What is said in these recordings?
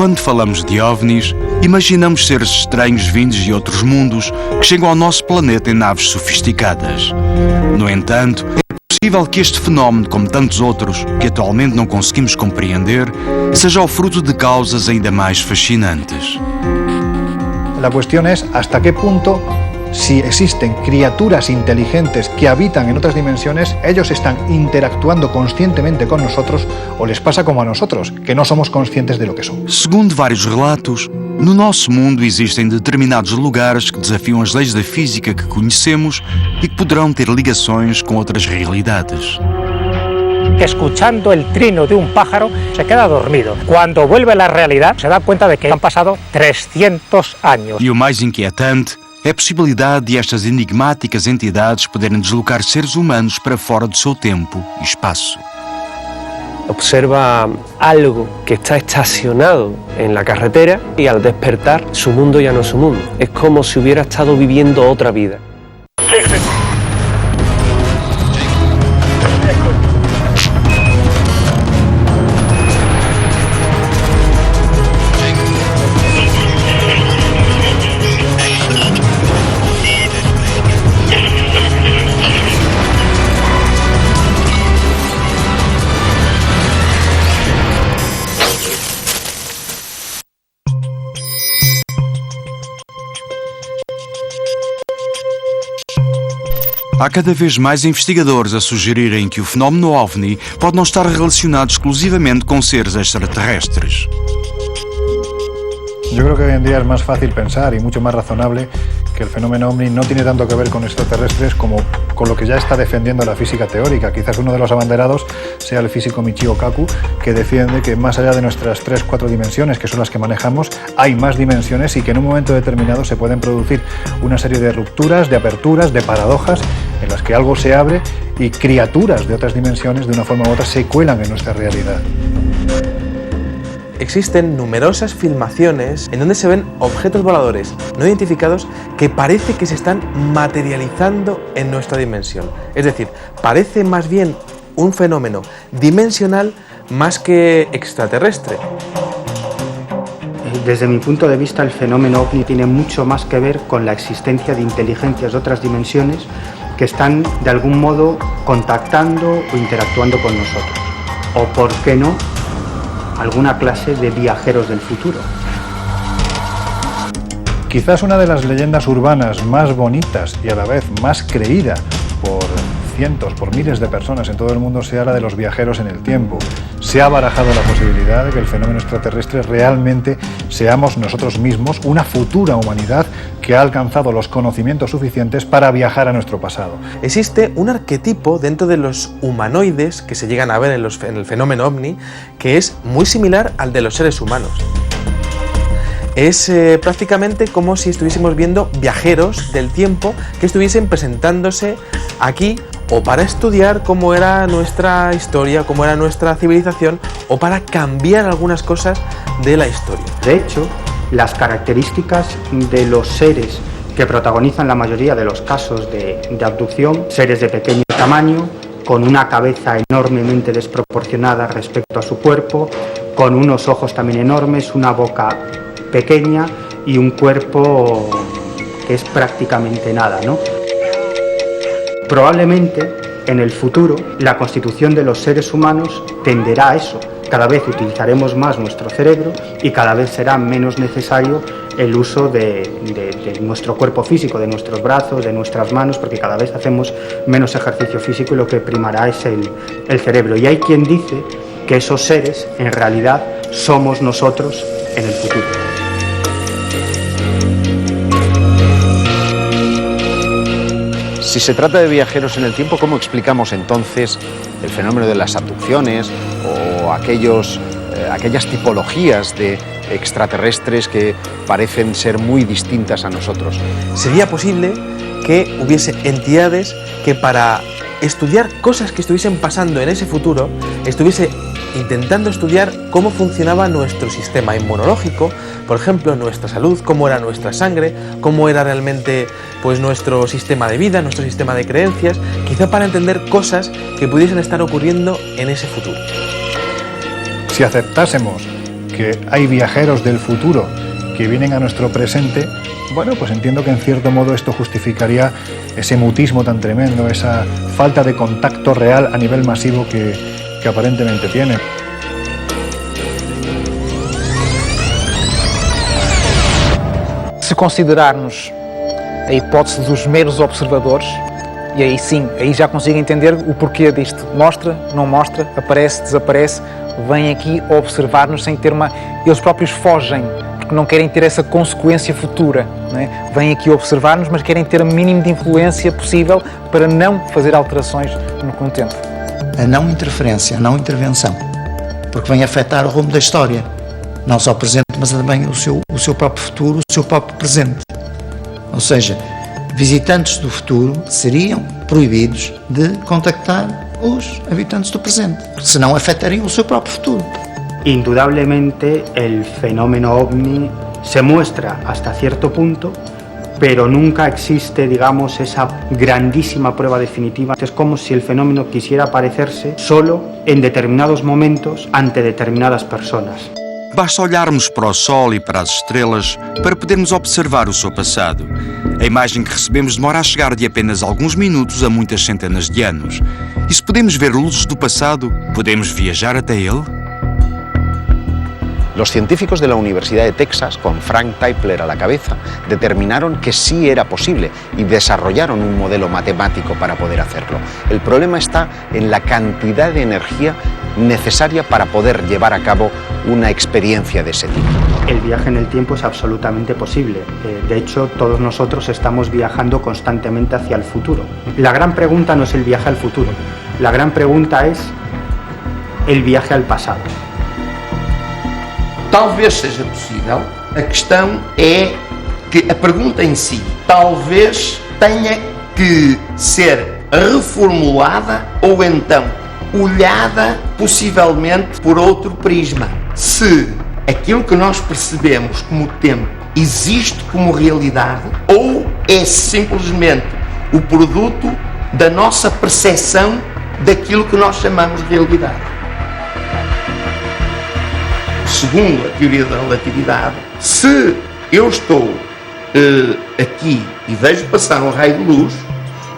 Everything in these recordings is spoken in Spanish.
Quando falamos de OVNIs, imaginamos seres estranhos vindos de outros mundos que chegam ao nosso planeta em naves sofisticadas. No entanto, é possível que este fenómeno, como tantos outros, que atualmente não conseguimos compreender, seja o fruto de causas ainda mais fascinantes. La cuestión es hasta qué punto, si existen criaturas inteligentes que habitan en otras dimensiones, ellos están interactuando conscientemente con nosotros o les pasa como a nosotros, que no somos conscientes de lo que son. Segundo vários relatos, no nosso mundo existem determinados lugares que desafiam as leis da física que conhecemos e que poderão ter ligações com outras realidades. Escuchando el trino de un pájaro, se queda dormido. Cuando vuelve a la realidad, se da cuenta de que han pasado 300 años. E o mais inquietante é a possibilidade de estas enigmáticas entidades poderem deslocar seres humanos para fora do seu tempo e espaço. Observa algo que está estacionado en la carretera y al despertar su mundo ya no es su mundo. Es como si hubiera estado viviendo otra vida. Há cada vez mais investigadores a sugerirem que o fenómeno OVNI pode não estar relacionado exclusivamente com seres extraterrestres. Yo creo que hoy en día es más fácil pensar y mucho más razonable que el fenómeno OVNI no tiene tanto que ver con extraterrestres como con lo que ya está defendiendo la física teórica. Quizás uno de los abanderados sea el físico Michio Kaku, que defiende que más allá de nuestras 3-4 dimensiones, que son las que manejamos, hay más dimensiones y que en un momento determinado se pueden producir una serie de rupturas, de aperturas, de paradojas en las que algo se abre y criaturas de otras dimensiones de una forma u otra se cuelan en nuestra realidad. Existen numerosas filmaciones en donde se ven objetos voladores no identificados que parece que se están materializando en nuestra dimensión. Es decir, parece más bien un fenómeno dimensional más que extraterrestre. Desde mi punto de vista, el fenómeno OVNI tiene mucho más que ver con la existencia de inteligencias de otras dimensiones que están de algún modo contactando o interactuando con nosotros. O, ¿por qué no?, alguna clase de viajeros del futuro. Quizás una de las leyendas urbanas más bonitas y a la vez más creída por cientos, por miles de personas en todo el mundo sea la de los viajeros en el tiempo. Se ha barajado la posibilidad de que el fenómeno extraterrestre realmente seamos nosotros mismos, una futura humanidad que ha alcanzado los conocimientos suficientes para viajar a nuestro pasado. Existe un arquetipo dentro de los humanoides que se llegan a ver en el fenómeno OVNI que es muy similar al de los seres humanos. Es prácticamente como si estuviésemos viendo viajeros del tiempo que estuviesen presentándose aquí o para estudiar cómo era nuestra historia, cómo era nuestra civilización o para cambiar algunas cosas de la historia. De hecho, las características de los seres que protagonizan la mayoría de los casos de abducción, seres de pequeño tamaño, con una cabeza enormemente desproporcionada respecto a su cuerpo, con unos ojos también enormes, una boca pequeña y un cuerpo que es prácticamente nada, ¿no? Probablemente en el futuro la constitución de los seres humanos tenderá a eso. Cada vez utilizaremos más nuestro cerebro y cada vez será menos necesario el uso de nuestro cuerpo físico, de nuestros brazos, de nuestras manos, porque cada vez hacemos menos ejercicio físico y lo que primará es el cerebro. Y hay quien dice que esos seres en realidad somos nosotros en el futuro. Si se trata de viajeros en el tiempo, ¿cómo explicamos entonces el fenómeno de las abducciones o aquellas tipologías de extraterrestres que parecen ser muy distintas a nosotros? Sería posible que hubiese entidades que para estudiar cosas que estuviesen pasando en ese futuro, estuviese intentando estudiar cómo funcionaba nuestro sistema inmunológico, por ejemplo, nuestra salud, cómo era nuestra sangre, cómo era realmente pues, nuestro sistema de vida, nuestro sistema de creencias, quizá para entender cosas que pudiesen estar ocurriendo en ese futuro. Si aceptásemos que hay viajeros del futuro que vienen a nuestro presente, bueno, pues entiendo que en cierto modo esto justificaría ese mutismo tan tremendo, esa falta de contacto real a nivel masivo que aparentemente tiene. Se considerarmos a hipótese dos meros observadores, e aí sim, aí já consigo entender o porquê disto. Mostra, não mostra, aparece, desaparece, vem aqui observar-nos sem ter uma... Eles próprios fogem, porque não querem ter essa consequência futura, não é? Vêm aqui observar-nos, mas querem ter o mínimo de influência possível para não fazer alterações no contento. A não interferência, a não intervenção, porque vem afetar o rumo da história, não só o presente, mas também o seu próprio futuro, o seu próprio presente. Ou seja, visitantes do futuro seriam proibidos de contactar os habitantes do presente, porque senão afetariam o seu próprio futuro. Indudablemente el fenómeno ovni se muestra hasta cierto punto, pero nunca existe, digamos, esa grandísima prueba definitiva. Es como si el fenómeno quisiera aparecerse solo en determinados momentos ante determinadas personas. Basta olharmos para o Sol e para as estrelas para podermos observar o seu passado. A imagem que recebemos demora a chegar de apenas alguns minutos a muitas centenas de anos. E se podemos ver luzes do passado, podemos viajar até ele? Los científicos de la Universidad de Texas, con Frank Tipler a la cabeza, determinaron que sí era posible y desarrollaron un modelo matemático para poder hacerlo. El problema está en la cantidad de energía necesaria para poder llevar a cabo una experiencia de ese tipo. El viaje en el tiempo es absolutamente posible. De hecho, todos nosotros estamos viajando constantemente hacia el futuro. La gran pregunta no es el viaje al futuro. La gran pregunta es el viaje al pasado. Talvez seja possível, a questão é que a pergunta em si talvez tenha que ser reformulada ou então olhada possivelmente por outro prisma. Se aquilo que nós percebemos como tempo existe como realidade ou é simplesmente o produto da nossa percepção daquilo que nós chamamos de realidade. Segundo a teoria da relatividade, se eu estou aqui e vejo passar um raio de luz,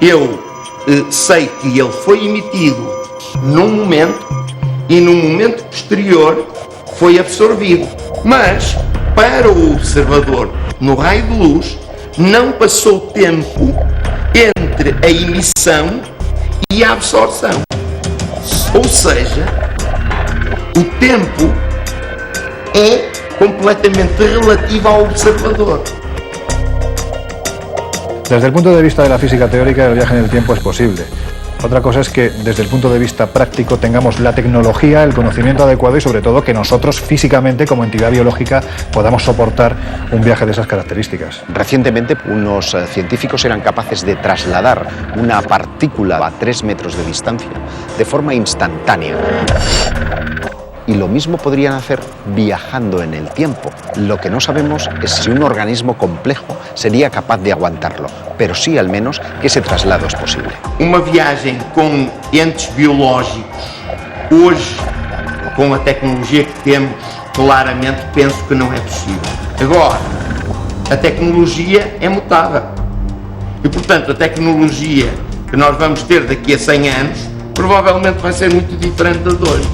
eu sei que ele foi emitido num momento e num momento posterior foi absorvido. Mas, para o observador, no raio de luz, não passou tempo entre a emissão e a absorção. Ou seja, o tempo é completamente relativo ao observador. Desde el punto de vista de la física teórica, el viaje en el tiempo es posible. Otra cosa es que desde el punto de vista práctico tengamos la tecnología, el conocimiento adecuado y sobre todo que nosotros físicamente como entidad biológica podamos soportar un viaje de esas características. Recientemente unos científicos eran capaces de trasladar una partícula a 3 metros de distancia de forma instantánea. Y lo mismo podrían hacer viajando en el tiempo. Lo que no sabemos es si un organismo complejo sería capaz de aguantarlo, pero sí al menos que ese traslado es posible. Uma viagem com entes biológicos, hoje, com a tecnologia que temos, claramente penso que não é possível. Agora, a tecnologia é mutável. E, portanto, a tecnologia que nós vamos ter daqui a 100 anos, provavelmente vai ser muito diferente da de hoje.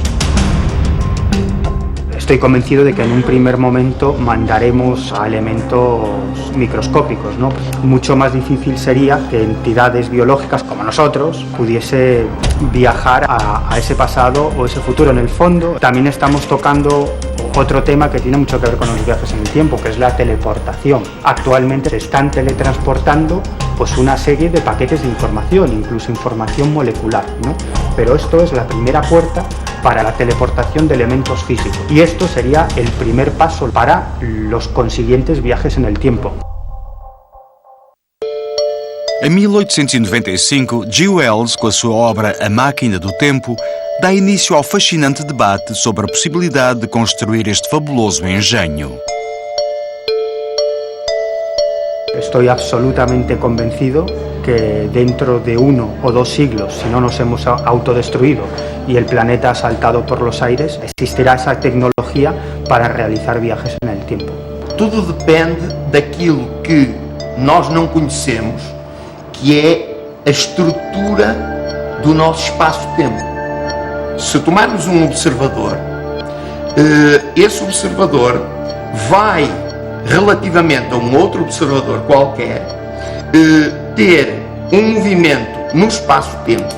Estoy convencido de que en un primer momento mandaremos a elementos microscópicos, ¿no? Mucho más difícil sería que entidades biológicas como nosotros pudiese viajar a ese pasado o ese futuro. En el fondo, también estamos tocando otro tema que tiene mucho que ver con los viajes en el tiempo, que es la teleportación. Actualmente se están teletransportando pues una serie de paquetes de información, incluso información molecular, ¿no? Pero esto es la primera puerta para la teleportación de elementos físicos. Y esto sería el primer paso para los consiguientes viajes en el tiempo. Em 1895, G. Wells, com a sua obra A Máquina do Tempo, dá início ao fascinante debate sobre a possibilidade de construir este fabuloso engenho. Estoy absolutamente convencido que dentro de 1 o 2 siglos, si no nos hemos autodestruido y el planeta ha saltado por los aires, existirá esa tecnología para realizar viajes en el tiempo. Tudo depende daquilo que nós não conhecemos, que é a estrutura do nosso espaço-tempo. Se tomarmos um observador, esse observador vai, relativamente a um outro observador qualquer, ter um movimento no espaço-tempo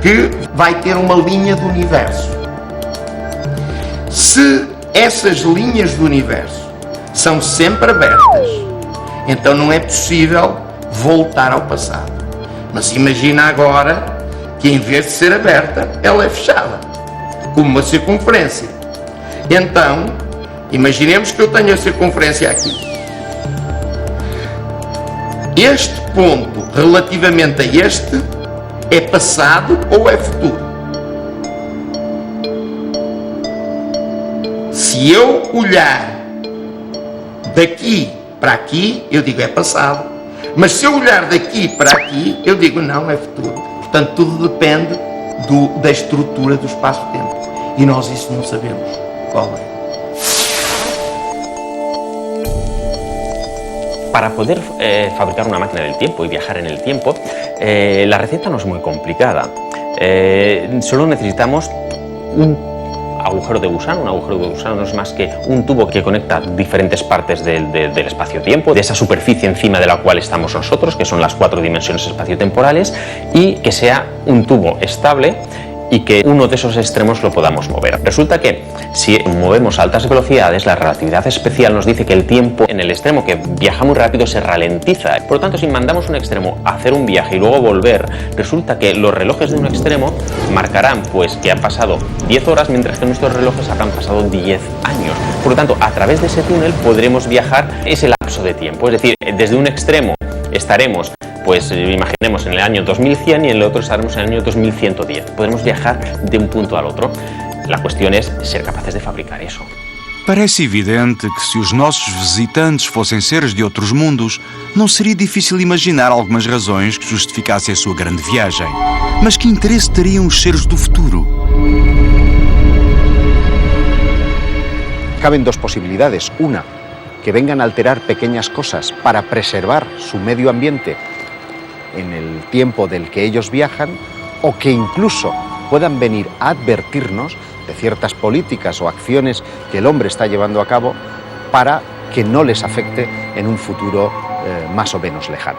que vai ter uma linha do universo. Se essas linhas do universo são sempre abertas, então não é possível voltar ao passado. Mas imagina agora que em vez de ser aberta, ela é fechada, como uma circunferência. Então, imaginemos que eu tenho a circunferência aqui. Este ponto, relativamente a este, é passado ou é futuro? Se eu olhar daqui para aqui, eu digo é passado. Mas se eu olhar daqui para aqui, eu digo não, é futuro. Portanto, tudo depende da estrutura do espaço-tempo. E nós isso não sabemos qual é. Para poder fabricar una máquina del tiempo y viajar en el tiempo, la receta no es muy complicada. Solo necesitamos un agujero de gusano. Un agujero de gusano no es más que un tubo que conecta diferentes partes del espacio-tiempo, de esa superficie encima de la cual estamos nosotros, que son las 4 dimensiones espaciotemporales, y que sea un tubo estable y que uno de esos extremos lo podamos mover. Resulta que si movemos a altas velocidades, la relatividad especial nos dice que el tiempo en el extremo que viaja muy rápido se ralentiza. Por lo tanto, si mandamos un extremo a hacer un viaje y luego volver, resulta que los relojes de un extremo marcarán pues que han pasado 10 horas, mientras que nuestros relojes habrán pasado 10 años. Por lo tanto, a través de ese túnel podremos viajar ese lapso de tiempo. Es decir, desde un extremo estaremos, pues imaginemos, en el año 2100 y en el otro estaremos en el año 2110. Podremos viajar de un punto al otro. La cuestión es ser capaces de fabricar eso. Parece evidente que se os nossos visitantes fossem seres de outros mundos, não seria difícil imaginar algumas razões que justificassem a sua grande viagem. Mas que interesse teriam os seres do futuro? Caben dos posibilidades. Una, que vengan a alterar pequeñas cosas para preservar su medio ambiente en el tiempo del que ellos viajan, o que incluso puedan venir a advertirnos de ciertas políticas o acciones que el hombre está llevando a cabo para que no les afecte en un futuro más o menos lejano.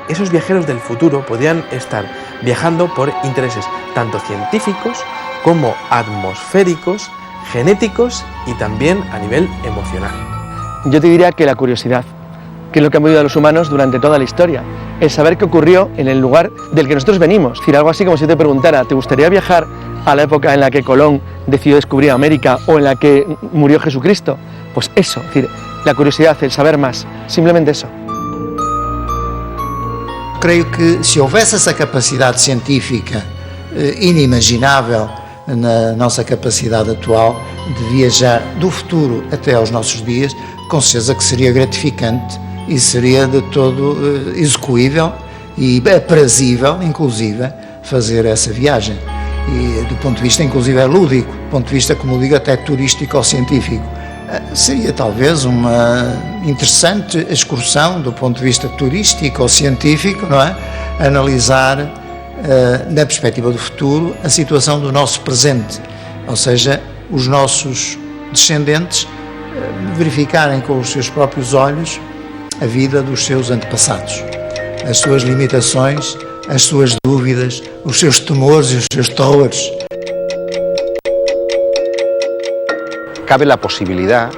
Esos viajeros del futuro podrían estar viajando por intereses tanto científicos como atmosféricos, genéticos y también a nivel emocional. Yo te diría que la curiosidad, que es lo que ha movido a los humanos durante toda la historia, el saber qué ocurrió en el lugar del que nosotros venimos. Es decir, algo así como si yo te preguntara, ¿te gustaría viajar a la época en la que Colón decidió descubrir América o en la que murió Jesucristo? Pues eso, es decir, la curiosidad, el saber más, simplemente eso. Creio que se houvesse essa capacidade científica inimaginável na nossa capacidade atual de viajar do futuro até aos nossos dias, com certeza que seria gratificante e seria de todo execuível e aprazível, inclusive, fazer essa viagem. E do ponto de vista, inclusive, lúdico, do ponto de vista, como digo, até turístico ou científico. Seria talvez uma interessante excursão do ponto de vista turístico ou científico, não é? Analisar na perspectiva do futuro a situação do nosso presente, ou seja, os nossos descendentes verificarem com os seus próprios olhos a vida dos seus antepassados, as suas limitações, as suas dúvidas, os seus temores e os seus terrores. Cabe la posibilidad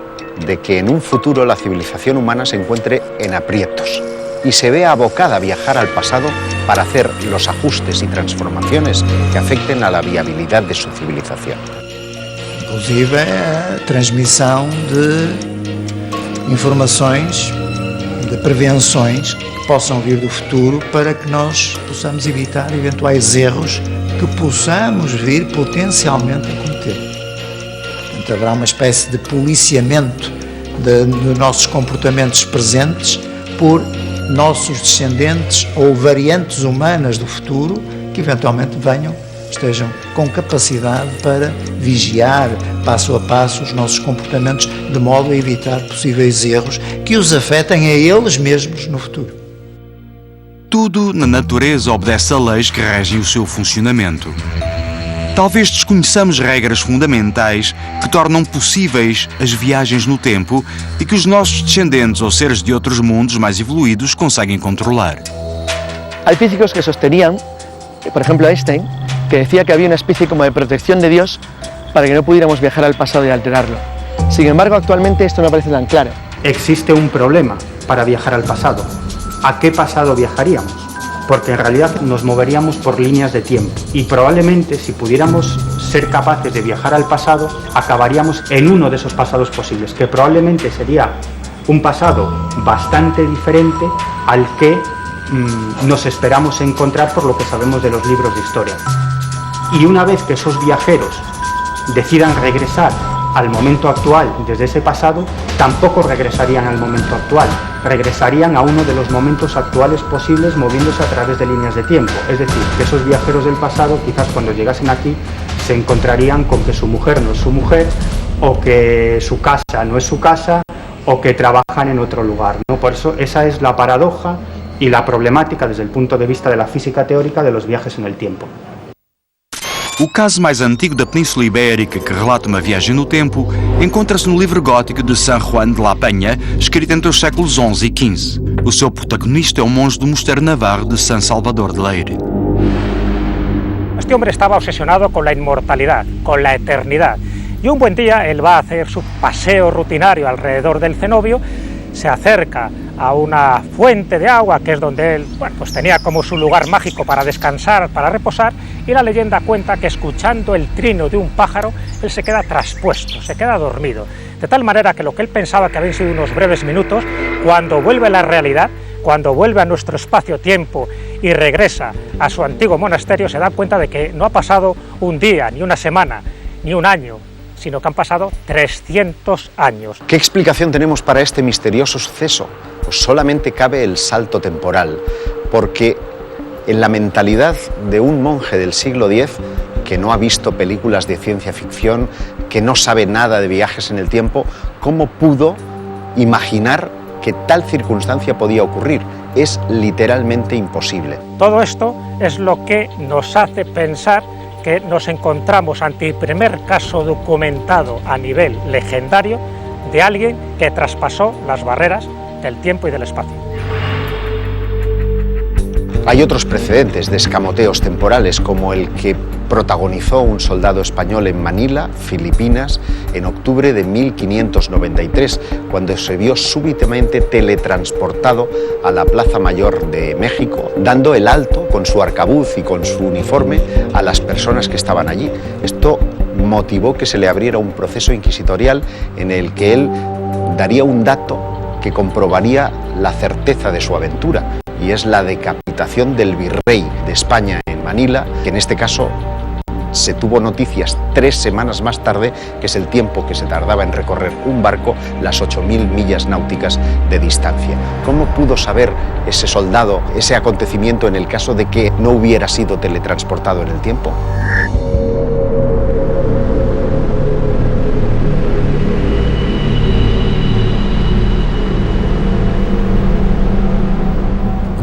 de que en un futuro la civilización humana se encuentre en aprietos y se vea abocada a viajar al pasado para hacer los ajustes y transformaciones que afecten a la viabilidad de su civilización. Inclusive a transmissão de informações, de prevenções que possam vir do futuro para que nós possamos evitar eventuais erros que possamos vir potencialmente a cometer. Portanto, haverá uma espécie de policiamento de nossos comportamentos presentes por nossos descendentes ou variantes humanas do futuro que eventualmente estejam com capacidade para vigiar, passo a passo os nossos comportamentos de modo a evitar possíveis erros que os afetem a eles mesmos no futuro. Tudo na natureza obedece a leis que regem o seu funcionamento. Talvez desconheçamos regras fundamentais que tornam possíveis as viagens no tempo e que os nossos descendentes ou seres de outros mundos mais evoluídos conseguem controlar. Hay físicos que sostenían, por ejemplo Einstein, que decía que había una especie como de protección de Dios para que no pudiéramos viajar al pasado y alterarlo. Sin embargo, actualmente esto no parece tan claro. Existe un problema para viajar al pasado. ¿A qué pasado viajaríamos? Porque en realidad nos moveríamos por líneas de tiempo y probablemente si pudiéramos ser capaces de viajar al pasado acabaríamos en uno de esos pasados posibles, que probablemente sería un pasado bastante diferente al que nos esperamos encontrar por lo que sabemos de los libros de historia. Y una vez que esos viajeros decidan regresar al momento actual desde ese pasado, tampoco regresarían al momento actual, regresarían a uno de los momentos actuales posibles moviéndose a través de líneas de tiempo. Es decir, que esos viajeros del pasado quizás cuando llegasen aquí se encontrarían con que su mujer no es su mujer, o que su casa no es su casa, o que trabajan en otro lugar, ¿no? Por eso esa es la paradoja y la problemática desde el punto de vista de la física teórica de los viajes en el tiempo. O caso mais antigo da Península Ibérica que relata uma viagem no tempo encontra-se no livro gótico de San Juan de la Peña, escrito entre os séculos XI e XV. O seu protagonista é o monge do mosteiro navarro de San Salvador de Leire. Este hombre estaba obsesionado con la inmortalidad, con la eternidad. Y un buen día él va a hacer su paseo rutinario alrededor del cenobio, se acerca a una fuente de agua, que es donde él pues tenía como su lugar mágico para descansar, para reposar, y la leyenda cuenta que escuchando el trino de un pájaro, él se queda traspuesto, se queda dormido, de tal manera que lo que él pensaba que habían sido unos breves minutos, cuando vuelve a la realidad, cuando vuelve a nuestro espacio-tiempo y regresa a su antiguo monasterio, se da cuenta de que no ha pasado un día, ni una semana, ni un año, sino que han pasado 300 años. ¿Qué explicación tenemos para este misterioso suceso? Pues solamente cabe el salto temporal, porque en la mentalidad de un monje del siglo X, que no ha visto películas de ciencia ficción, que no sabe nada de viajes en el tiempo, ¿cómo pudo imaginar que tal circunstancia podía ocurrir? Es literalmente imposible. Todo esto es lo que nos hace pensar que nos encontramos ante el primer caso documentado a nivel legendario de alguien que traspasó las barreras del tiempo y del espacio. Hay otros precedentes de escamoteos temporales, como el que protagonizó un soldado español en Manila, Filipinas, en octubre de 1593, cuando se vio súbitamente teletransportado a la Plaza Mayor de México, dando el alto con su arcabuz y con su uniforme a las personas que estaban allí. Esto motivó que se le abriera un proceso inquisitorial en el que él daría un dato que comprobaría la certeza de su aventura, y es la decapitación del virrey de España en Manila, que en este caso se tuvo noticias 3 semanas más tarde, que es el tiempo que se tardaba en recorrer un barco las 8.000 millas náuticas de distancia. ¿Cómo pudo saber ese soldado ese acontecimiento en el caso de que no hubiera sido teletransportado en el tiempo?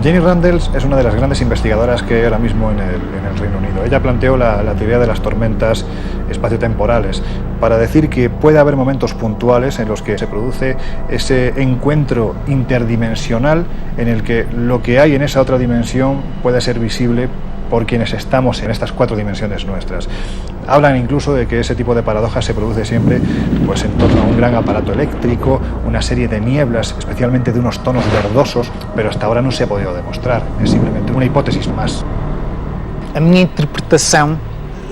Jenny Randles es una de las grandes investigadoras que hay ahora mismo en el Reino Unido. Ella planteó la teoría de las tormentas espaciotemporales para decir que puede haber momentos puntuales en los que se produce ese encuentro interdimensional en el que lo que hay en esa otra dimensión puede ser visible por quienes estamos en estas 4 dimensiones nuestras. Hablan incluso de que ese tipo de paradojas se produce siempre pues, en torno a un gran aparato eléctrico, una serie de nieblas, especialmente de unos tonos verdosos, pero hasta ahora no se ha podido demostrar, es simplemente uma hipótesis más. A minha interpretação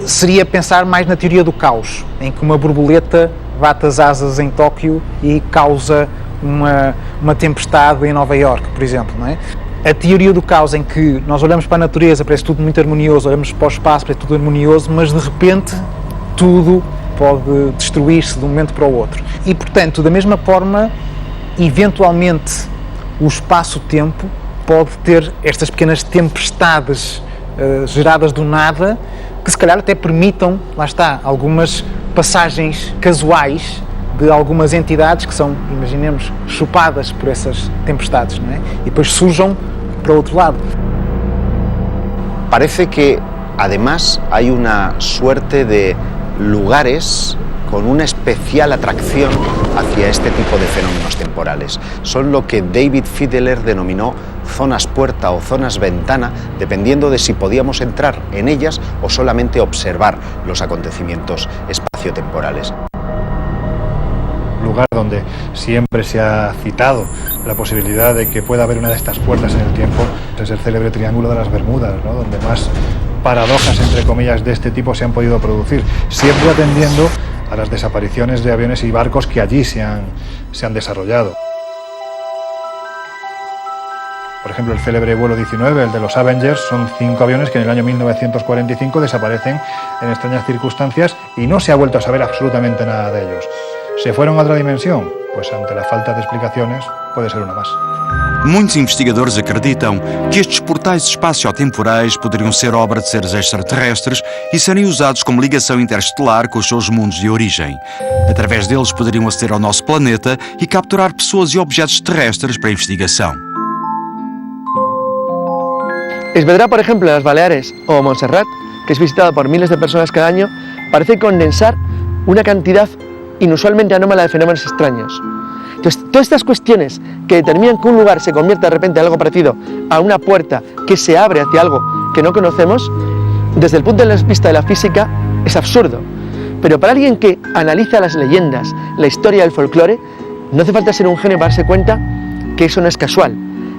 seria pensar mais na teoria do caos, em que uma borboleta bate as asas em Tóquio e causa uma tempestade em Nova Iorque, por exemplo, não é? A teoria do caos em que nós olhamos para a natureza, parece tudo muito harmonioso, olhamos para o espaço, parece tudo harmonioso, mas de repente tudo pode destruir-se de um momento para o outro. E, portanto, da mesma forma, eventualmente o espaço-tempo pode ter estas pequenas tempestades geradas do nada, que se calhar até permitam, lá está, algumas passagens casuais de algumas entidades que são, imaginemos, chupadas por essas tempestades, não é? E depois surjam para o outro lado. Parece que además hay una suerte de lugares con una especial atracción hacia este tipo de fenómenos temporales. Son lo que David Fiedler denominó zonas puerta o zonas ventana, dependiendo de si podíamos entrar en ellas o solamente observar los acontecimientos espaciotemporales. Lugar donde siempre se ha citado la posibilidad de que pueda haber una de estas puertas en el tiempo es el célebre Triángulo de las Bermudas, ¿no? Donde más paradojas, entre comillas, de este tipo se han podido producir, siempre atendiendo a las desapariciones de aviones y barcos que allí se han desarrollado. Por ejemplo, el célebre vuelo 19, el de los Avengers, son 5 aviones que en el año 1945 desaparecen en extrañas circunstancias y no se ha vuelto a saber absolutamente nada de ellos. ¿Se fueron a otra dimensión? Pues ante la falta de explicaciones puede ser una más. Muitos investigadores acreditam que estes portais espaciotemporais poderiam ser obra de seres extraterrestres e serem usados como ligação interestelar com os seus mundos de origem. Através deles poderiam aceder ao nosso planeta e capturar pessoas e objetos terrestres para investigação. Esvedra, por ejemplo, en las Baleares o Montserrat, que es visitada por miles de personas cada año, parece condensar una cantidad inusualmente anómala de fenómenos extraños. Entonces, todas estas cuestiones que determinan que un lugar se convierta de repente en algo parecido a una puerta que se abre hacia algo que no conocemos, desde el punto de vista de la física, es absurdo. Pero para alguien que analiza las leyendas, la historia del folclore, no hace falta ser un genio para darse cuenta que eso no es casual,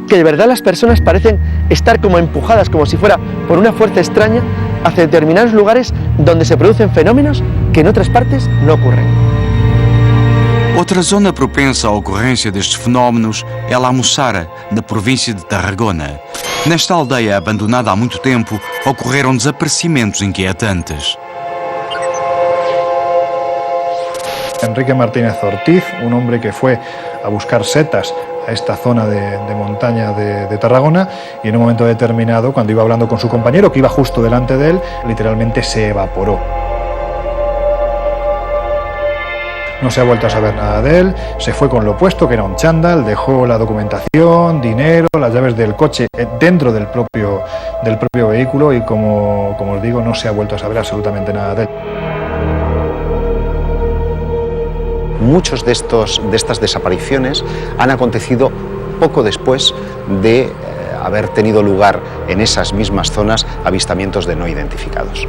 que de verdad las personas parecen estar como empujadas, como si fuera por una fuerza extraña, hacia determinados lugares donde se producen fenómenos que en otras partes no ocurren. Outra zona propensa à ocorrência destes fenómenos é La Mussara, na província de Tarragona. Nesta aldeia abandonada há muito tempo, ocorreram desaparecimentos inquietantes. Enrique Martínez Ortiz, un hombre que fue a buscar setas a esta zona de montaña de Tarragona, y en un momento determinado, cuando iba hablando con su compañero, que iba justo delante de él, literalmente se evaporó. No se ha vuelto a saber nada de él, se fue con lo opuesto, que era un chándal, dejó la documentación, dinero, las llaves del coche dentro del propio vehículo y como os digo, no se ha vuelto a saber absolutamente nada de él. Muchos de estas desapariciones han acontecido poco después de haber tenido lugar en esas mismas zonas avistamientos de no identificados.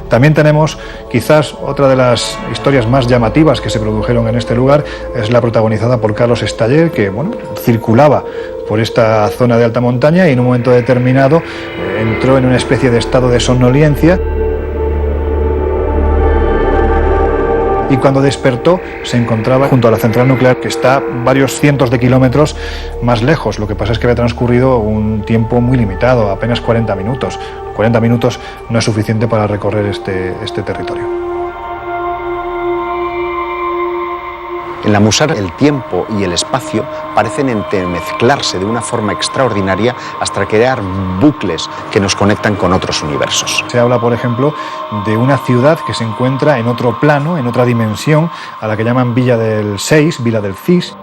También tenemos quizás otra de las historias más llamativas que se produjeron en este lugar, es la protagonizada por Carlos Estaller, que circulaba por esta zona de alta montaña y en un momento determinado entró en una especie de estado de somnolencia. Y cuando despertó se encontraba junto a la central nuclear, que está varios cientos de kilómetros más lejos. Lo que pasa es que había transcurrido un tiempo muy limitado, apenas 40 minutos. 40 minutos no es suficiente para recorrer este territorio. En La Mussara el tiempo y el espacio parecen entremezclarse de una forma extraordinaria hasta crear bucles que nos conectan con otros universos. Se habla, por ejemplo, de una ciudad que se encuentra en otro plano, en otra dimensión, a la que llaman Villa del Cis, Vila del Cis.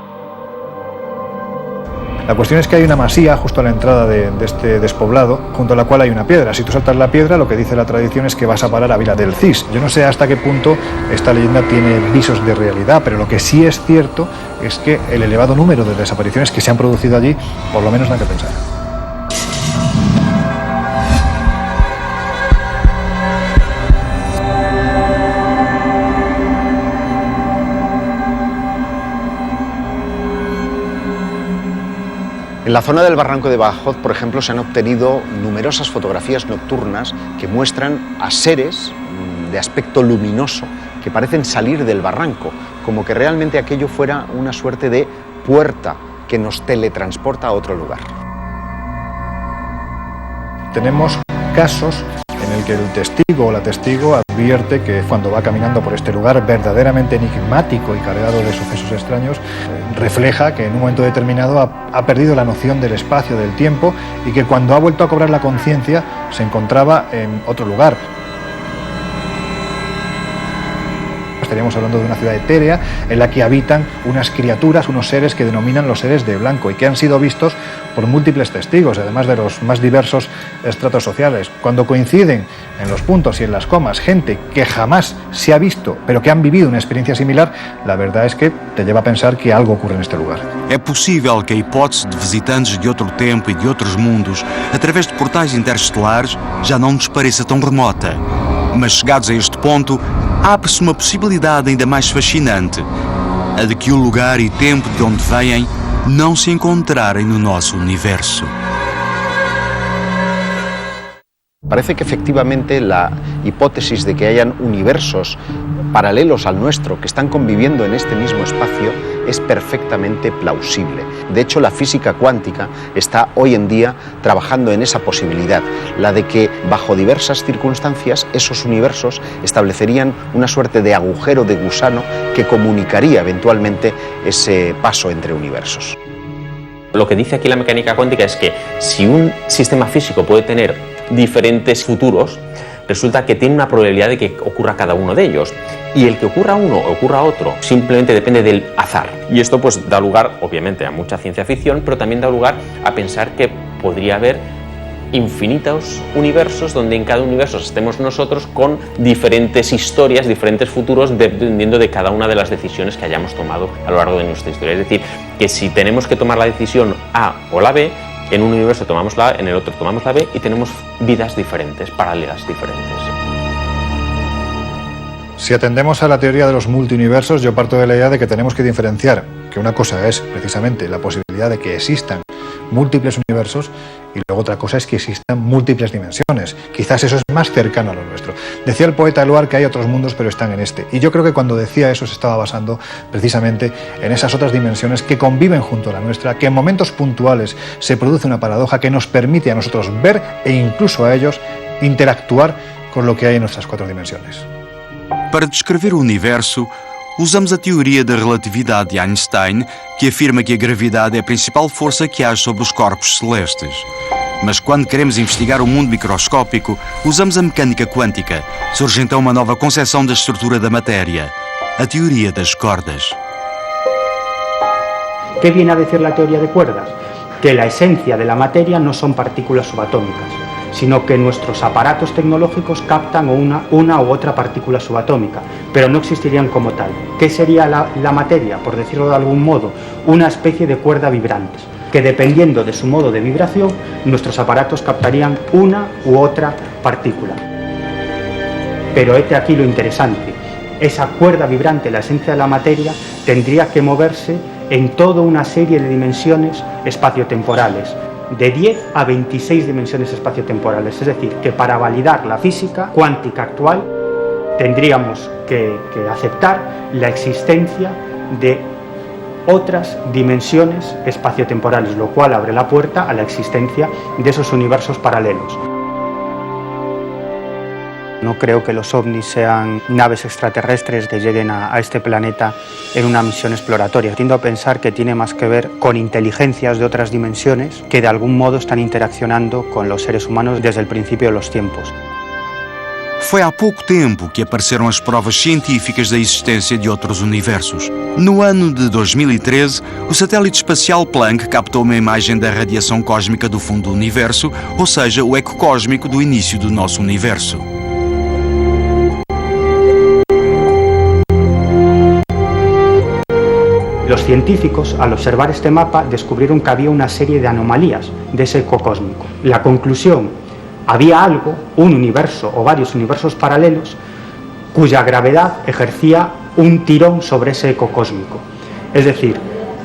La cuestión es que hay una masía justo a la entrada de este despoblado, junto a la cual hay una piedra. Si tú saltas la piedra, lo que dice la tradición es que vas a parar a Vila del Cis. Yo no sé hasta qué punto esta leyenda tiene visos de realidad, pero lo que sí es cierto es que el elevado número de desapariciones que se han producido allí, por lo menos da que pensar. En la zona del barranco de Badajoz, por ejemplo, se han obtenido numerosas fotografías nocturnas que muestran a seres de aspecto luminoso que parecen salir del barranco, como que realmente aquello fuera una suerte de puerta que nos teletransporta a otro lugar. Tenemos casos en el que el testigo o la testigo advierte que cuando va caminando por este lugar verdaderamente enigmático y cargado de sucesos extraños, refleja que en un momento determinado ha perdido la noción del espacio, del tiempo, y que cuando ha vuelto a cobrar la conciencia se encontraba en otro lugar. estaríamos hablando de una ciudad etérea en la que habitan unas criaturas, unos seres que denominan los seres de blanco y que han sido vistos por múltiples testigos, además de los más diversos estratos sociales. Cuando coinciden en los puntos y en las comas gente que jamás se ha visto, pero que han vivido una experiencia similar, la verdad es que te lleva a pensar que algo ocurre en este lugar. É possível que a hipótese de visitantes de outro tempo e de outros mundos, através de portais interestelares, já não nos pareça tão remota. Mas chegados a este ponto, abre-se uma possibilidade ainda mais fascinante, a de que o lugar e tempo de onde vêm não se encontrarem no nosso universo. Parece que efectivamente la hipótesis de que hayan universos paralelos al nuestro que están conviviendo en este mismo espacio es perfectamente plausible. De hecho, la física cuántica está hoy en día trabajando en esa posibilidad, la de que bajo diversas circunstancias esos universos establecerían una suerte de agujero de gusano que comunicaría eventualmente ese paso entre universos. Lo que dice aquí la mecánica cuántica es que si un sistema físico puede tener diferentes futuros, resulta que tiene una probabilidad de que ocurra cada uno de ellos. Y el que ocurra uno o ocurra otro simplemente depende del azar. Y esto pues da lugar, obviamente, a mucha ciencia ficción, pero también da lugar a pensar que podría haber infinitos universos donde en cada universo estemos nosotros con diferentes historias, diferentes futuros, dependiendo de cada una de las decisiones que hayamos tomado a lo largo de nuestra historia. Es decir, que si tenemos que tomar la decisión A o la B, en un universo tomamos la A, en el otro tomamos la B y tenemos vidas diferentes, paralelas diferentes. Si atendemos a la teoría de los multiuniversos, yo parto de la idea de que tenemos que diferenciar que una cosa es precisamente la posibilidad de que existan múltiples universos y luego otra cosa es que existan múltiples dimensiones. Quizás eso es más cercano a lo nuestro. Decía el poeta Eluard que hay otros mundos pero están en este. Y yo creo que cuando decía eso se estaba basando precisamente en esas otras dimensiones que conviven junto a la nuestra, que en momentos puntuales se produce una paradoja que nos permite a nosotros ver e incluso a ellos interactuar con lo que hay en nuestras cuatro dimensiones. Para descrever o universo, usamos a teoria da relatividade de Einstein, que afirma que a gravidade é a principal força que age sobre os corpos celestes. Mas quando queremos investigar o mundo microscópico, usamos a mecânica quântica. Surge então uma nova concepção da estrutura da matéria, a teoria das cordas. ¿Qué viene a decir la teoría de cuerdas? Que la esencia de la materia no son partículas subatómicas, sino que nuestros aparatos tecnológicos captan una u otra partícula subatómica, pero no existirían como tal. ¿Qué sería la materia? Por decirlo de algún modo, una especie de cuerda vibrante, que dependiendo de su modo de vibración, nuestros aparatos captarían una u otra partícula. Pero este aquí lo interesante, esa cuerda vibrante, la esencia de la materia, tendría que moverse en toda una serie de dimensiones espaciotemporales, de 10 a 26 dimensiones espaciotemporales. Es decir, que para validar la física cuántica actual tendríamos que aceptar la existencia de otras dimensiones espaciotemporales, lo cual abre la puerta a la existencia de esos universos paralelos. No creo que los ovnis sean naves extraterrestres que lleguen a este planeta en una misión exploratoria. Tiendo a pensar que tiene más que ver con inteligencias de otras dimensiones que de algún modo están interaccionando con los seres humanos desde el principio de los tiempos. Foi há pouco tempo que apareceram as provas científicas da existência de outros universos. No ano de 2013, o satélite espacial Planck captou uma imagem da radiação cósmica do fundo do universo, ou seja, o eco cósmico do início do nosso universo. Los científicos, al observar este mapa, descubrieron que había una serie de anomalías de ese eco cósmico. La conclusión: había algo, un universo o varios universos paralelos, cuya gravedad ejercía un tirón sobre ese eco cósmico. Es decir,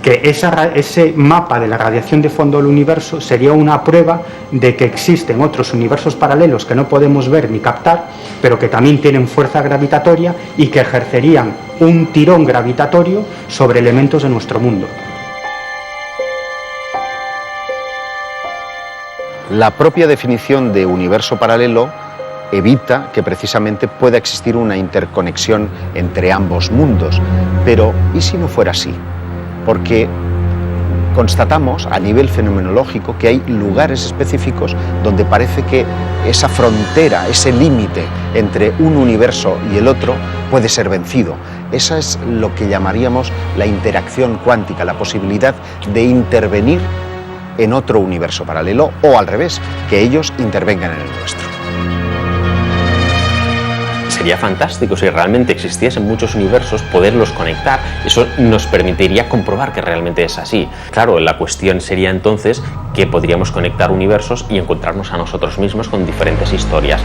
que ese mapa de la radiación de fondo del universo sería una prueba de que existen otros universos paralelos que no podemos ver ni captar, pero que también tienen fuerza gravitatoria y que ejercerían un tirón gravitatorio sobre elementos de nuestro mundo. La propia definición de universo paralelo evita que precisamente pueda existir una interconexión entre ambos mundos. Pero, ¿y si no fuera así? Porque constatamos a nivel fenomenológico que hay lugares específicos donde parece que esa frontera, ese límite entre un universo y el otro puede ser vencido. Esa es lo que llamaríamos la interacción cuántica, la posibilidad de intervenir en otro universo paralelo o al revés, que ellos intervengan en el nuestro. Sería fantástico si realmente existiesen muchos universos, poderlos conectar. Eso nos permitiría comprobar que realmente es así. Claro, la cuestión sería entonces que podríamos conectar universos y encontrarnos a nosotros mismos con diferentes historias.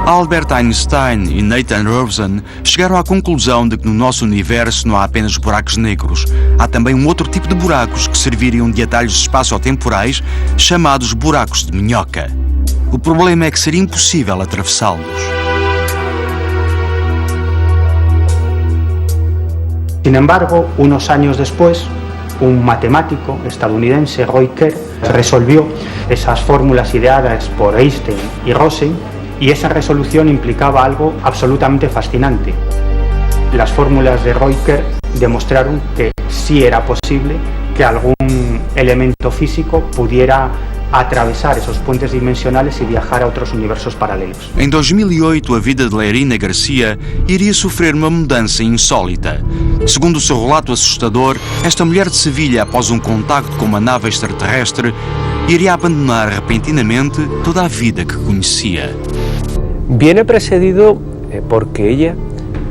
Albert Einstein e Nathan Rosen chegaram à conclusão de que no nosso universo não há apenas buracos negros. Há também um outro tipo de buracos que serviriam de atalhos espaço-temporais, chamados buracos de minhoca. O problema é que seria impossível atravessá-los. Sin embargo, unos años después, un matemático estadounidense, Roy Kerr, resolvió esas fórmulas ideadas por Einstein y Rosen, y esa resolución implicaba algo absolutamente fascinante. Las fórmulas de Roy Kerr demostraron que sí era posible que algún elemento físico pudiera atravesar esos puentes dimensionales y viajar a otros universos paralelos. Em 2008, a vida de Lerina Garcia iria sofrer uma mudança insólita. Segundo o seu relato assustador, esta mulher de Sevilha, após um contacto com uma nave extraterrestre, iria abandonar repentinamente toda a vida que conhecia. Viene precedido porque ella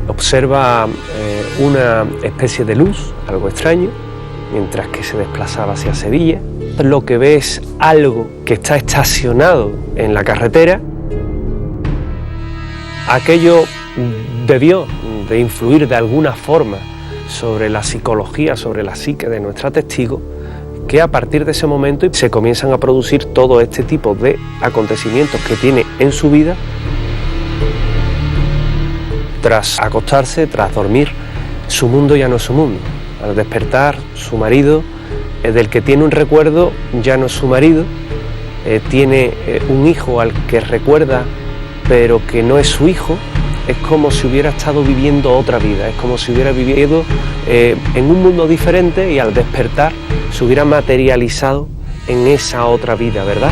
observa una especie de luz, algo extraño, mientras que se desplazaba hacia Sevilla. Lo que ve es algo que está estacionado en la carretera. Aquello debió de influir de alguna forma sobre la psicología, sobre la psique de nuestra testigo, que a partir de ese momento se comienzan a producir todo este tipo de acontecimientos que tiene en su vida. Tras acostarse, tras dormir, su mundo ya no es su mundo. Al despertar, su marido, del que tiene un recuerdo, ya no es su marido, tiene un hijo al que recuerda, pero que no es su hijo. Es como si hubiera estado viviendo otra vida, es como si hubiera vivido en un mundo diferente y al despertar se hubiera materializado en esa otra vida, ¿verdad?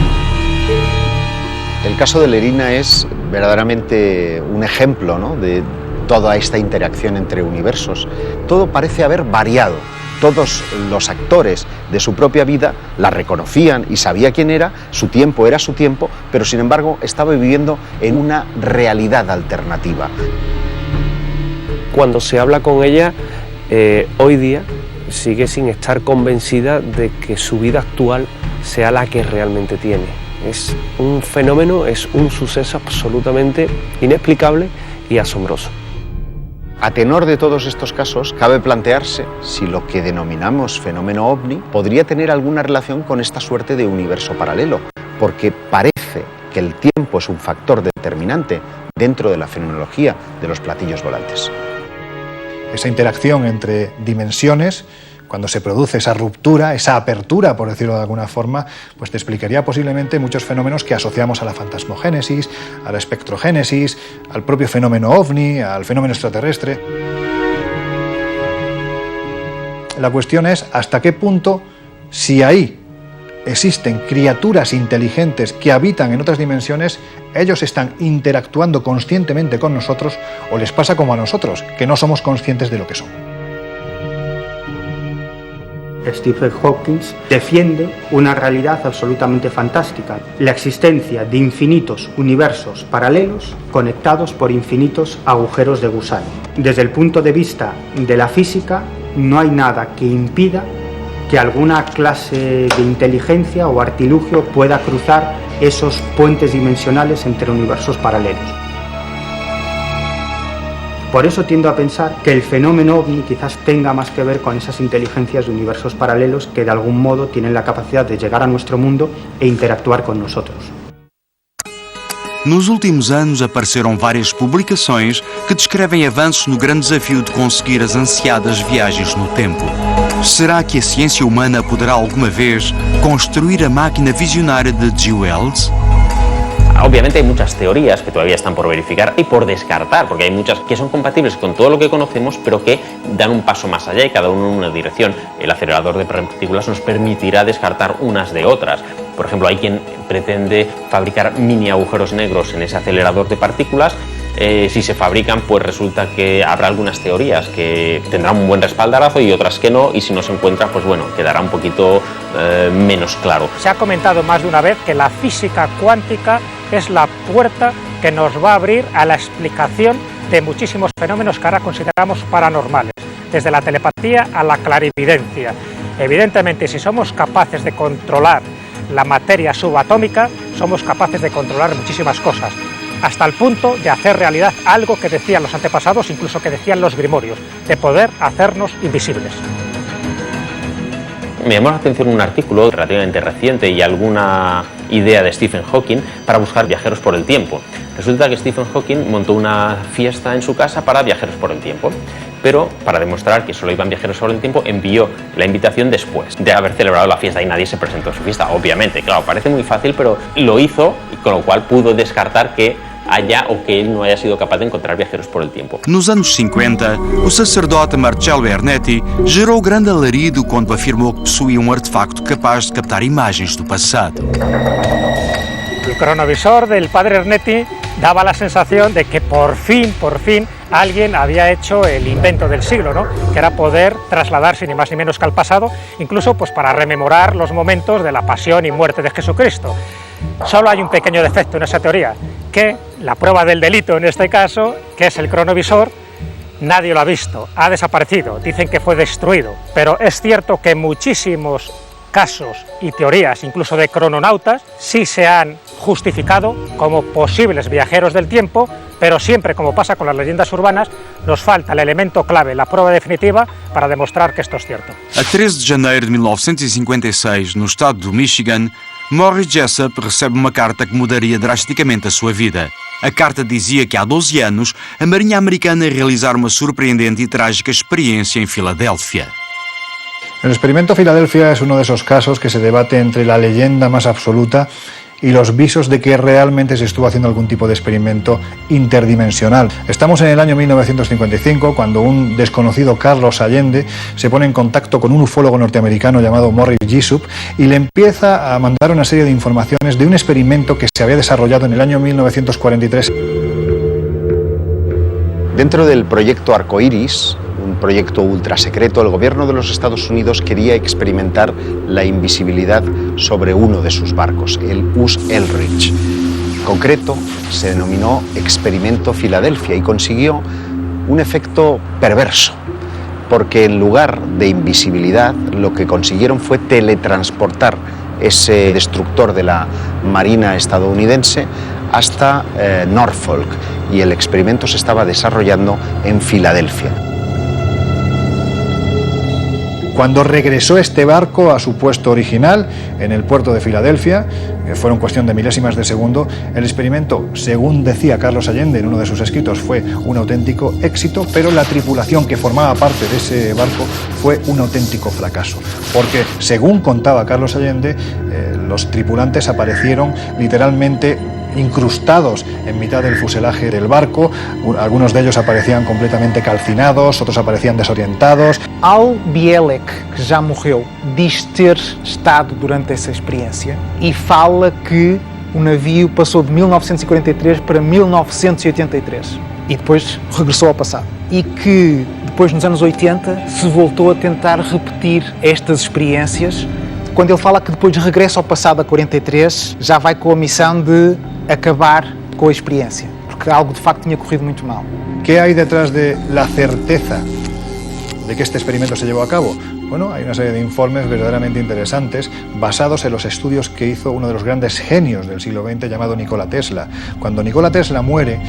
El caso de Lerina es verdaderamente un ejemplo, ¿no?, de toda esta interacción entre universos. Todo parece haber variado. Todos los actores de su propia vida la reconocían y sabía quién era su tiempo, pero sin embargo estaba viviendo en una realidad alternativa. Cuando se habla con ella, hoy día sigue sin estar convencida de que su vida actual sea la que realmente tiene. Es un fenómeno, es un suceso absolutamente inexplicable y asombroso. A tenor de todos estos casos, cabe plantearse si lo que denominamos fenómeno ovni podría tener alguna relación con esta suerte de universo paralelo, porque parece que el tiempo es un factor determinante dentro de la fenomenología de los platillos volantes. Esa interacción entre dimensiones, cuando se produce esa ruptura, esa apertura, por decirlo de alguna forma, pues te explicaría posiblemente muchos fenómenos que asociamos a la fantasmogénesis, a la espectrogénesis, al propio fenómeno ovni, al fenómeno extraterrestre. La cuestión es hasta qué punto, si ahí existen criaturas inteligentes que habitan en otras dimensiones, ellos están interactuando conscientemente con nosotros o les pasa como a nosotros, que no somos conscientes de lo que son. Stephen Hawking defiende una realidad absolutamente fantástica, la existencia de infinitos universos paralelos conectados por infinitos agujeros de gusano. Desde el punto de vista de la física, no hay nada que impida que alguna clase de inteligencia o artilugio pueda cruzar esos puentes dimensionales entre universos paralelos. Por eso tiendo a pensar que el fenómeno ovni quizás tenga más que ver con esas inteligencias de universos paralelos que de algún modo tienen la capacidad de llegar a nuestro mundo e interactuar con nosotros. Nos últimos anos apareceram várias publicações que descrevem avanços no grande desafio de conseguir as ansiadas viagens no tempo. Será que a ciência humana poderá alguma vez construir a máquina visionária de G. Wells? Obviamente hay muchas teorías que todavía están por verificar y por descartar, porque hay muchas que son compatibles con todo lo que conocemos, pero que dan un paso más allá y cada uno en una dirección. El acelerador de partículas nos permitirá descartar unas de otras. Por ejemplo, hay quien pretende fabricar mini agujeros negros en ese acelerador de partículas. Si se fabrican, pues resulta que habrá algunas teorías que tendrán un buen respaldarazo y otras que no, y si no se encuentran, pues bueno, quedará un poquito menos claro. Se ha comentado más de una vez que la física cuántica es la puerta que nos va a abrir a la explicación de muchísimos fenómenos que ahora consideramos paranormales, desde la telepatía a la clarividencia. Evidentemente, si somos capaces de controlar la materia subatómica, somos capaces de controlar muchísimas cosas, hasta el punto de hacer realidad algo que decían los antepasados, incluso que decían los grimorios, de poder hacernos invisibles. Me llamó la atención un artículo relativamente reciente y alguna idea de Stephen Hawking para buscar viajeros por el tiempo. Resulta que Stephen Hawking montó una fiesta en su casa para viajeros por el tiempo, pero para demostrar que solo iban viajeros por el tiempo envió la invitación después de haber celebrado la fiesta y nadie se presentó a su fiesta. Obviamente, claro, parece muy fácil, pero lo hizo, y con lo cual pudo descartar que haya o que él no haya sido capaz de encontrar viajeros por el tiempo. Nos anos 50, o sacerdote Marcello Bernetti gerou grande alarido quando afirmou que possuía artefacto capaz de captar imagens do passado. El cronovisor del padre Ernetti daba la sensación de que por fin, alguien había hecho el invento del siglo, ¿no? Que era poder trasladarse ni más ni menos que al pasado, incluso pues para rememorar los momentos de la pasión y muerte de Jesucristo. Solo hay un pequeño defecto en esa teoría, que la prueba del delito en este caso, que es el cronovisor, nadie lo ha visto, ha desaparecido, dicen que fue destruido, pero es cierto que muchísimos casos y teorías, incluso de crononautas, sí se han justificado como posibles viajeros del tiempo, pero siempre, como pasa con las leyendas urbanas, nos falta el elemento clave, la prueba definitiva, para demostrar que esto es cierto. A 13 de janeiro de 1956, no estado do Michigan, Morris Jessup recebe uma carta que mudaria drasticamente a sua vida. A carta dizia que há 12 anos a Marinha Americana ia realizar uma surpreendente e trágica experiência em Filadélfia. El experimento Filadelfia es uno de esos casos que se debate entre la leyenda más absoluta y los visos de que realmente se estuvo haciendo algún tipo de experimento interdimensional. Estamos en el año 1955, cuando un desconocido Carlos Allende se pone en contacto con un ufólogo norteamericano llamado Morris Jessup y le empieza a mandar una serie de informaciones de un experimento que se había desarrollado en el año 1943. Dentro del proyecto Arcoiris, un proyecto ultra secreto, el gobierno de los Estados Unidos quería experimentar la invisibilidad sobre uno de sus barcos, el US Eldridge. En concreto, se denominó Experimento Filadelfia y consiguió un efecto perverso, porque en lugar de invisibilidad, lo que consiguieron fue teletransportar ese destructor de la Marina estadounidense hasta Norfolk, y el experimento se estaba desarrollando en Filadelfia. Cuando regresó este barco a su puesto original, en el puerto de Filadelfia, fueron cuestión de milésimas de segundo, el experimento, según decía Carlos Allende en uno de sus escritos, fue un auténtico éxito, pero la tripulación que formaba parte de ese barco fue un auténtico fracaso, porque, según contaba Carlos Allende, los tripulantes aparecieron literalmente incrustados en mitad del fuselaje del barco, algunos de ellos aparecían completamente calcinados, otros aparecían desorientados. Al Bielek, que já morreu, diz ter estado durante essa experiência e fala que o navio passou de 1943 para 1983 e depois regressou ao passado. E que depois, nos anos 80, se voltou a tentar repetir estas experiências. Quando ele fala que depois regressa ao passado a 43, já vai com a missão de acabar com a experiência, porque algo de facto tinha corrido muito mal. ¿Qué hay detrás de la certeza de que este experimento se llevó a cabo? Bueno, hay una serie de informes verdaderamente interesantes basados en los estudios que hizo uno de los grandes genios del siglo XX llamado Nikola Tesla. Cuando Nikola Tesla muere,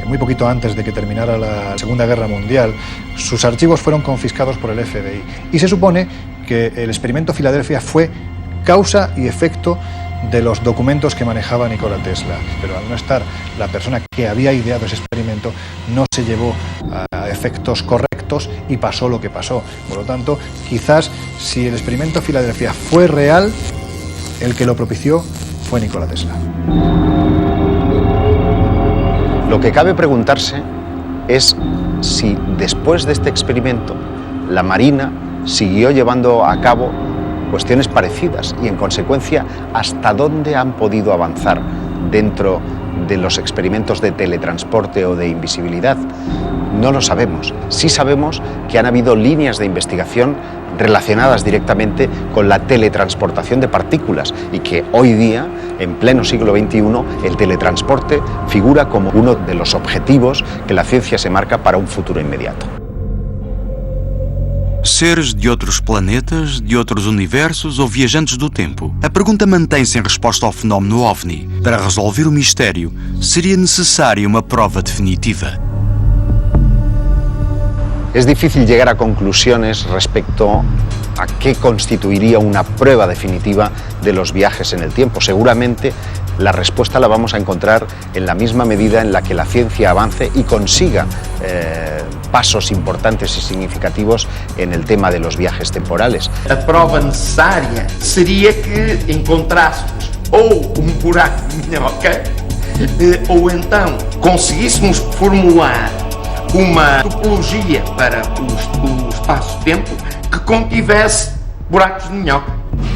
muy poquito antes de que terminara la Segunda Guerra Mundial, sus archivos fueron confiscados por el FBI y se supone que el experimento Filadelfia fue causa y efecto de los documentos que manejaba Nikola Tesla, pero al no estar la persona que había ideado ese experimento, no se llevó a efectos correctos y pasó lo que pasó. Por lo tanto, quizás si el experimento Filadelfia fue real, el que lo propició fue Nikola Tesla. Lo que cabe preguntarse es si después de este experimento la Marina siguió llevando a cabo cuestiones parecidas y en consecuencia hasta dónde han podido avanzar dentro de los experimentos de teletransporte o de invisibilidad. No lo sabemos. Sí sabemos que han habido líneas de investigación relacionadas directamente con la teletransportación de partículas y que hoy día, en pleno siglo XXI, el teletransporte figura como uno de los objetivos que la ciencia se marca para un futuro inmediato. Seres de outros planetas, de outros universos ou viajantes do tempo? A pergunta mantém-se em resposta ao fenómeno OVNI. Para resolver o mistério, seria necessária uma prova definitiva. Es difícil llegar a conclusiones respecto a qué constituiría una prueba definitiva de los viajes en el tiempo. Seguramente la respuesta la vamos a encontrar en la misma medida en la que la ciencia avance y consiga pasos importantes y significativos en el tema de los viajes temporales. A prova necessária seria que encontrássemos ou buraco de minhoca ou então conseguíssemos formular uma topologia para o espaço-tempo que contivesse buracos de minhoca.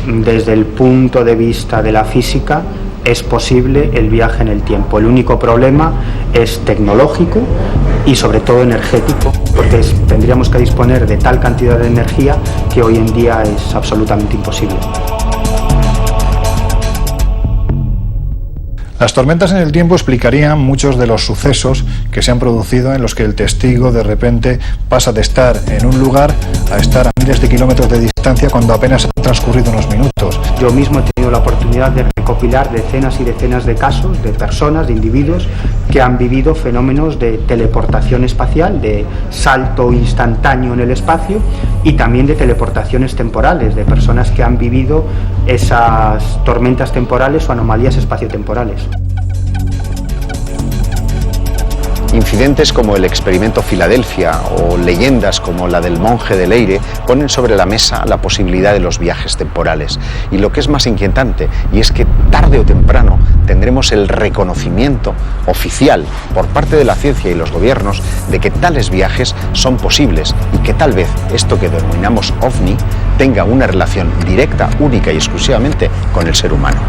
Desde el punto de vista de la física es posible el viaje en el tiempo. El único problema es tecnológico y sobre todo energético, porque tendríamos que disponer de tal cantidad de energía que hoy en día es absolutamente imposible. Las tormentas en el tiempo explicarían muchos de los sucesos que se han producido en los que el testigo de repente pasa de estar en un lugar a estar a miles de kilómetros de distancia cuando apenas han transcurrido unos minutos. Yo mismo he tenido la oportunidad de recopilar decenas y decenas de casos de personas, de individuos que han vivido fenómenos de teleportación espacial, de salto instantáneo en el espacio y también de teleportaciones temporales, de personas que han vivido esas tormentas temporales o anomalías espaciotemporales. Incidentes como el experimento Filadelfia o leyendas como la del monje de Leire ponen sobre la mesa la posibilidad de los viajes temporales. Y lo que es más inquietante, y es que tarde o temprano tendremos el reconocimiento oficial por parte de la ciencia y los gobiernos de que tales viajes son posibles y que tal vez esto que denominamos OVNI tenga una relación directa, única y exclusivamente con el ser humano.